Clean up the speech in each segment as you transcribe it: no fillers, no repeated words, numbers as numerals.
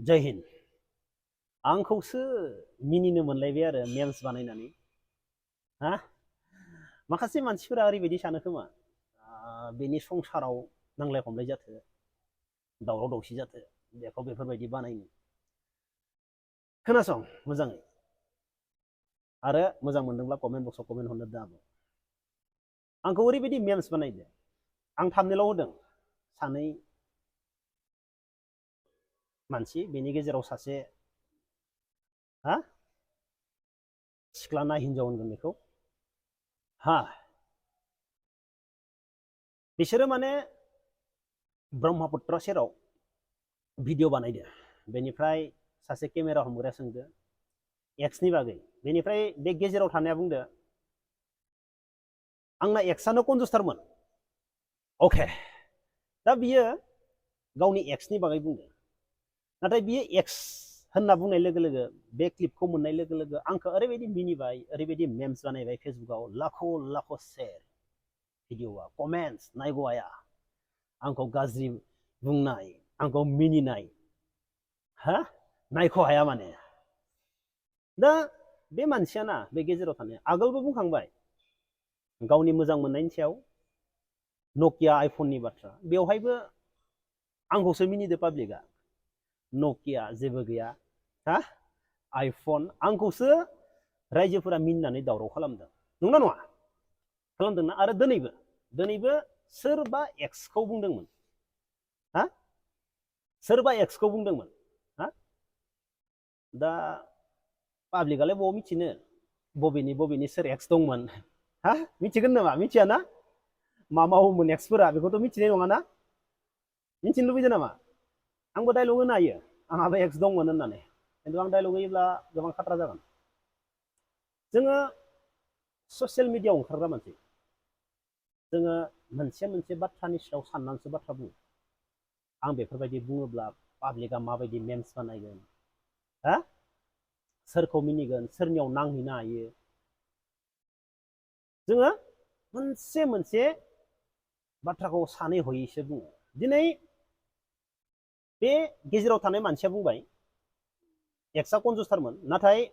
जय हिन्द आंखौसो मिनिनो मोनलायबाय आरो मेम्स बानायनानै हा माखासे मानसिफोरा ओरैबायदि सानो खोमा बेनि संसाराव नांलाय खमलाय जाथो दावराव दावसि जाथो बेखौ बेफोरबायदि बानायनो खोनासं मोजाङै आरो मोजां मोनदोंब्ला कमेन्ट बक्सआव कमेन्ट हरनो दाबो आंखौ ओरैबायदि मेम्स बानायदो आं थाम्बनेइलाव होदों सानै मानसि बेनि गेजेराव सासे हा सिख्ला ना हिनजाव होनगोन बेखौ हा बिसोरो माने ब्रह्मपुत्र सेराव भिडिअ बानायदो बेनिफ्राय सासे केमेरा हमग्राया सोंदो एक्सनि बागै बेनिफ्राय बे गेजेराव थानाया बुंदो आंना एक्सआनो कन्जुस्टारमोन अके दा बियो गावनि एक्सनि बागै बुंदो नाथाय बियो एक्स होनना बुंनाय लोगो लोगो बे क्लिपखौ मोननाय लोगो लोगो आंखौ ओरैबायदि मिनिबाय ओरैबायदि मेम्स बानायबाय फेसबुकाव लाख लाख शेयर भिडिअआ कमेन्टस नायगौ आया आंखौ गाज्रि बुंनाय आंखौ मिनिनाय हा नायख' हाया माने दा बे मानसियाना बे गेजेराव थानाय आगोलबो बुंखांबाय गावनि मोजां मोननायनि सायाव नकिया आइफननि बाथ्रा बेवहायबो आंखौसो मिनिदो पाब्लिकआ नकिया जेबो गैया हा आइफन आंखौसो रायजोफोरा मिनिनानै दावराव खालामदों नंना नङा खालामदोंना आरो दिनैबो सोरबा एक्सखौ बुंदोंमोन हा सोरबा एक्सखौ बुंदोंमोन हा दा पाब्लिकआलाय बबाव मिथिनो बबेनि सोर एक्स दंमोन हा मिथिगोन नामा मिथियाना मा मावोमोन एक्सफोरा बेखौथ' मिथिनाय नङाना मिथिनो लुबैदों नामा आंबो डायलग होनो हायो आंहाबो एक्स दंमोन होननानै खिन्थु आं डायलग होयोब्ला गोबां खाथ्रा जागोन जोङो ससियेल मिडियाआव ओंखारग्रा मानसि जोङो मोनसे बाथ्रानि सायाव साननानैसो बाथ्रा बुङो आं बेफोरबायदि बुङोब्ला पाब्लिकआ माबायदि मेम्स बानायगोन हा सोरखौ मिनिगोन सोरनियाव नांहैनो हायो जोङो मोनसे बाथ्राखौ सानै हयैसो बुङो दिनै बे गेजेराव थानाय मानसिया बुंबाय एक्सआ कन्जुस्टारमोन नाथाय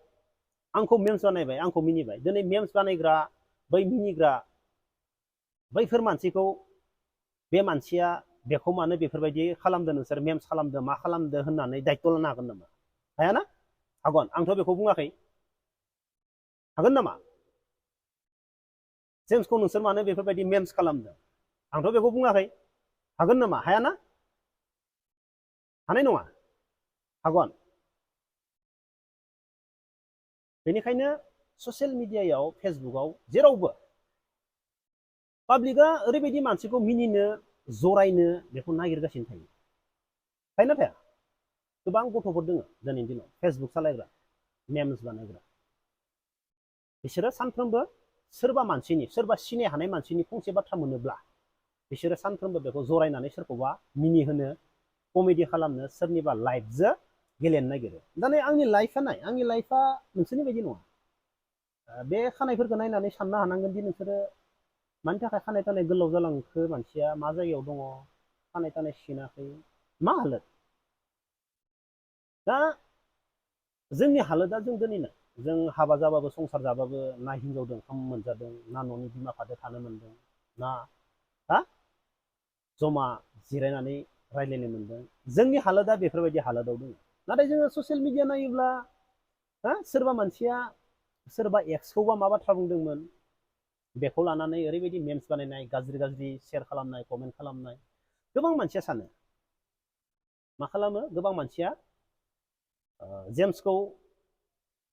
आंखौ मेम्स बानायबाय आंखौ मिनिबाय दिनै मेम्स बानायग्रा बै मिनिग्रा बैफोर मानसिखौ बे मानसिया बेखौ मानो बेफोरबायदि खालामदो नोंसोर मेम्स खालामदो मा खालामदो होननानै दायित्व लानो हागोन नामा हायाना हागोन आंथ' बेखौ बुङाखै हागोन नामा जेम्सखौ नोंसोर मानो बेफोरबायदि मेम्स खालामदों आंथ' बेखौ बुङाखै हागोन नामा हायाना हानाय नङा हागोन बेनिखायनो ससियेल मिडियायाव फेसबुकाव जेरावबो पाब्लिकआ ओरैबायदि मानसिखौ मिनिनो जरायनो बेखौ नागिरगासिनो थायो थायोना थाया गोबां गथ'फोर दङ दिनैनि दिनाव फेसबुक सालायग्रा मेम्स बानायग्रा बिसोरो सानफ्रोमबो सोरबा मानसिनि सोरबा सिनाय हानाय मानसिनि फंसे बाथ्रा मोनोब्ला बिसोरो सानफ्रोमबो बेखौ जरायनानै सोरखौबा मिनिहोनो कमेडि खालामनो सोरनिबा लाइफजों गेलेनो नागिरो दा नै आंनि लाइफआ नोंसोरनि बायदि नङा बे खानायफोरखौ नायनानै साननो हानांगोन दि नोंसोरो मानि थाखाय खानाय थानाय गोलाव जालांखो मानसिया मा जायगायाव दङ खानाय थानाय सिनाखै मा हालोद दा जोंनि हालोदा जों दिनैना जों हाबा जाबाबो संसार जाबाबो ना हिनजावजों ओंखाम मोनजादों ना न'नि बिमा बिफाजों थानो मोनदों ना हा जमा जिरायनानै रायज्लायनो मोनदों जोंनि हालोदा बेफोरबायदि हालोदाव दङ नाथाय जोङो ससियेल मिडिया नायोब्ला हा सोरबा मानसिया सोरबा एक्सखौबा मा बाथ्रा बुंदोंमोन बेखौ लानानै ओरैबायदि मेम्स बानायनाय गाज्रि शेयार खालामनाय कमेन्ट खालामनाय गोबां मानसिया सानो मा खालामो गोबां मानसिया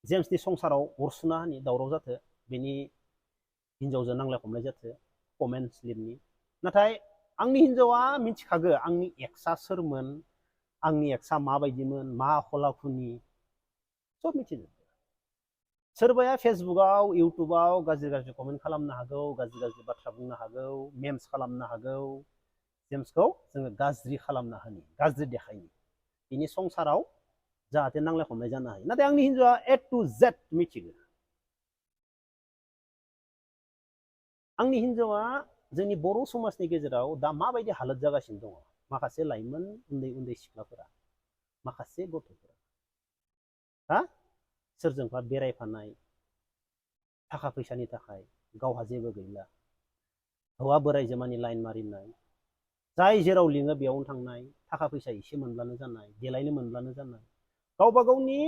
जेम्सनि संसाराव अरसुना होनि दावराव जाथो बेनि हिनजावजों नांलाय खमलाय जाथो कमेन्टस लिरनि नाथाय आंनि हिनजावा मिथिखागो आंनि एक्सआ सोरमोन आंनि एक्सआ माबायदिमोन मा आखल आखुनि सब मिथिजोबो सोरबाया फेसबुकाव इउटुबाव गाज्रि कमेन्ट खालामनो हागौ गाज्रि बाथ्रा बुंनो हागौ मेम्स खालामनो हागौ जेम्सखौ जोङो गाज्रि खालामना होनि गाज्रि देखायनि बिनि संसाराव जाहाथे नांलाय खमलाय जानो हायो नाथाय आंनि हिनजावा ए टु जेड मिथिगो आंनि हिनजावा जोंनि बर' समाजनि गेजेराव दा माबायदि हालोद जागासिनो दङ माखासे लाइमोन उन्दै सिख्लाफोरा माखासे गथ'फोरा हा सोरजोंबा बेरायफानाय थाखा फैसानि थाखाय गावहा जेबो गैला हौवा बोराइजो मानि लाइन मारिनाय जाय जेराव लिङो बेयावनो थांनाय थाखा फैसा एसे मोनब्लानो जानाय देलायनो मोनब्लानो जानाय गावबा गावनि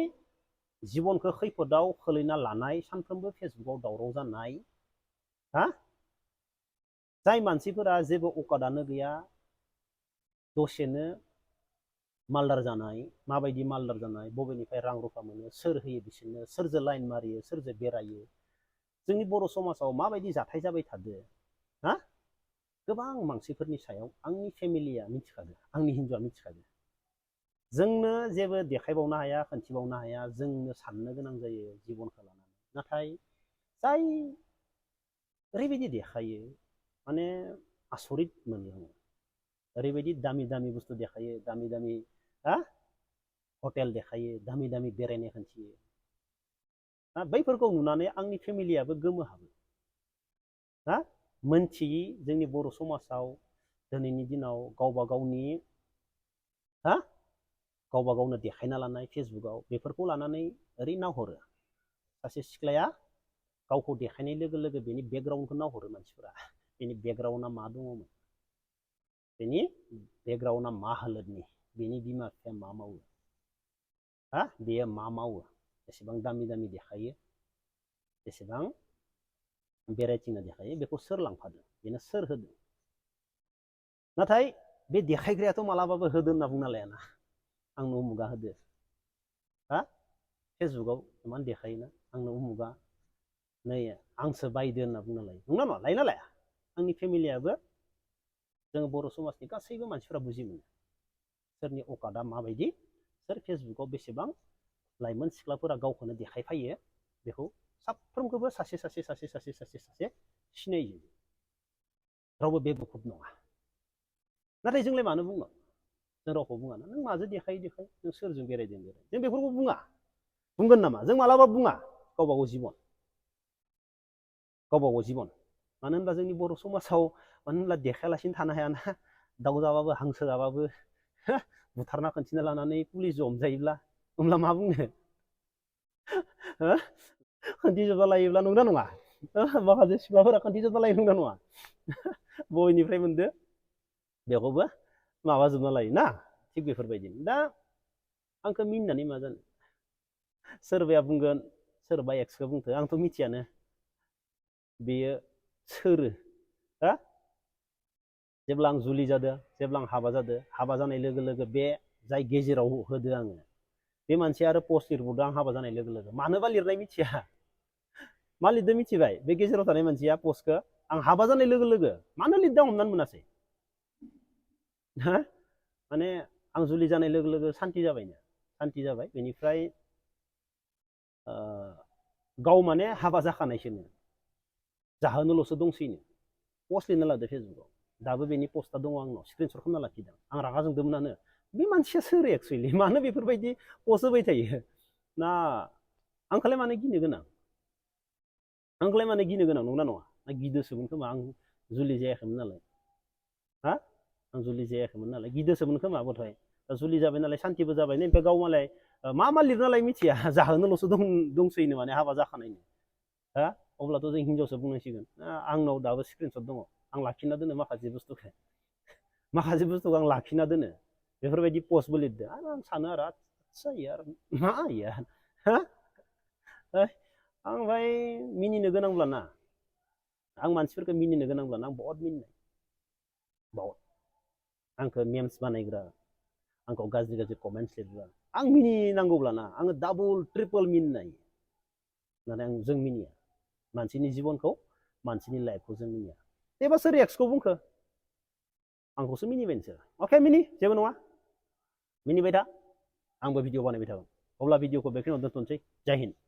जिबनखौ खैफोदाव खोलैना लानाय सानफ्रोमबो फेसबुकाव दावराव जानाय हा जाय मानसिफोरा जेबो अकादानो गैया दसेनो मालदार जानाय माबायदि मालदार जानाय बबेनिफ्राय रां रुफा मोनो सोर होयो बिसोरनो सोरजों लाइन मारियो सोरजों बेरायो जोंनि बर' समाजाव माबायदि जाथाय जाबाय थादो हा गोबां मानसिफोरनि सायाव आंनि फेमिलिया मिथिखादो आंनि हिन्जावआ मिथिखादो जोंनो जेबो देखायबावनो हाया खोन्थिबावनो हाया जोंनो साननो गोनां जायो जिबनखौ लानानै नाथाय जाय ओरैबायदि देखायो माने आसरित मोनो आङो ओरैबायदि दामि दामि बुस्थु देखायो दामि दामि हा हटेल देखायो दामि दामि बेरायनाय खोन्थियो बैफोरखौ नुनानै आंनि फेमिलियाबो गोमोहाबो हा मोनथियै जोंनि बर' समाजाव दिनैनि दिनाव गावबा गावनि हा गावबा गावनो देखायना लानाय फेसबुकाव बेफोरखौ लानानै ओरै नाहरो सासे सिख्लाया गावखौ देखायनाय लोगो लोगो बेनि बेकग्राउन्डखौ नाहरो मानसिफोरा बेनि बेकग्राउन्डआ मा दङमोन बेनि बेकग्राउन्डआ मा हालोदनि बेनि बिमा बिफाया मा मावो हा बेयो मा मावो एसेबां दामि दामि देखायो एसेबां बेरायथिंना देखायो बेखौ सोर लांफादों बेनो सोर होदों नाथाय बे देखायग्रायाथ' मालाबाबो होदो होनना बुंना लायाना आंनो उमुगा होदो हा फेसबुकाव इमान देखायोना आंनो उमुगा नै आंसो बायदो होनना बुंना लायो नंना नङा लायोना लाया आंनि फेमिलियाबो जोङो बर' समाजनि गासैबो मानसिफोरा बुजि मोनो सोरनि अकादा माबायदि सोर फेसबुकाव बेसेबां लाइमोन सिख्लाफोरा गावखौनो देखायफायो बेखौ साफ्रोमखौबो सासे सासे सासे सासे सासे सासे सिनायो रावबो बेबुखुब नङा नाथाय जोंलाय मानो बुङो जों रावखौ बुङा ना नों माजों देखायो देखाय नों सोरजों बेरायदों बेराय जों बेफोरखौ बुङा बुंगोन नामा जों मालाबा बुङा गावबा गाव जिबन गावबा गाव जिबन मानो होनब्ला जोंनि बर' समाजाव मानो होनब्ला देखायालासिनो थानो हायाना दाउ जाबाबो हांसो जाबाबो बुथारना खोन्थिना लानानै पुलिस हमजायोब्ला होमब्ला मा बुंनो खोन्थिजोबना लायोब्ला नंना नङा माखासे सिख्लाफोरा खोन्थिजोबना लायो नंना नङा बबेनिफ्राय मोनदो बेखौबो माबाजोबना लायो ना थिग बेफोरबायदिनो दा आंखौ मिनिनानै मा जानो सोरबाया बुंगोन सोरबा एक्सखौ बुंथो आंथ' मिथियानो बेयो सोरो हा जेब्ला आं जुलि जादों जेब्ला आं हाबा जादों हाबा जानाय लोगो लोगो बे जाय गेजेराव होदो आङो बे मानसिया आरो पस्ट लिरबावदों आं हाबा जानाय लोगो लोगो मानोबा लिरनाय मिथिया मा लिरदों मिथिबाय बे गेजेराव थानाय मानसिया पस्टखौ आं हाबा जानाय लोगो लोगो मानो लिरदों हमनानै मोनासै हा माने आं जुलि जानाय लोगो लोगो सान्ति जाबायनो सान्ति जाबाय बेनिफ्राय गाव माने हाबा जाखानायसोनो जाहोनोल'सो दंसैनो पस्ट लिरना लादो फेसबुकाव दाबो बेनि पस्टआ दङ आंनाव स्क्रिनशट खालामना लाखिदों आं रागा जोंदोंमोनानो बे मानसिया सोर एक्सुवेलि मानो बेफोरबायदि पस्ट होबाय थायो ना आंखौलाय मानो गिनो गोनां आंखौलाय मानो गिनो गोनां नंना नङा ना गिदोसोमोन खोमा आं जुलि जायाखैमोन नालाय हा आं जुलि जायाखैमोन नालाय गिदोसोमोन खोमा बोधय दा जुलि जाबाय नालाय सान्तिबो जाबाय ओमफ्राय गाव मालाय मा मा लिरनालाय मिथिया जाहोनोल'सो दंसैनो माने हाबा जाखानायनो हा अब्लाथ' जों हिनजावसो बुंनांसिगोन आंनाव दाबो स्क्रिनशट दङ आं लाखिना दोनो माखासे बुस्थुखौ आं लाखिना दोनो बेफोरबायदि पस्टबो लिरदों आरो आं सानो आरो आदसा यार मा यार हा आं भाई मिनिनो गोनांब्लाना आं मानसिफोरखौ मिनिनो गोनांब्लाना आं बहुत मिनिनाय बहुत आंखौ मेम्स बानायग्रा आंखौ गाज्रि गाज्रि कमेन्टस लिरग्रा आं मिनिनांगौब्लाना आङो डाबल ट्रिपल मिनिनाय नाथाय आं जों मिनिया मानसिनि जिबनखौ मानसिनि लाइफखौ जों मिनिया एबा सोर एक्सखौ बुंखो आंखौसो मिनिबाय नोंसोर अके मिनि जेबो नङा मिनिबाय था आंबो भिडिअ बानायबाय थागोन अब्ला भिडिअखौ बेखिनियाव दोनथ'नोसै जय हिन्द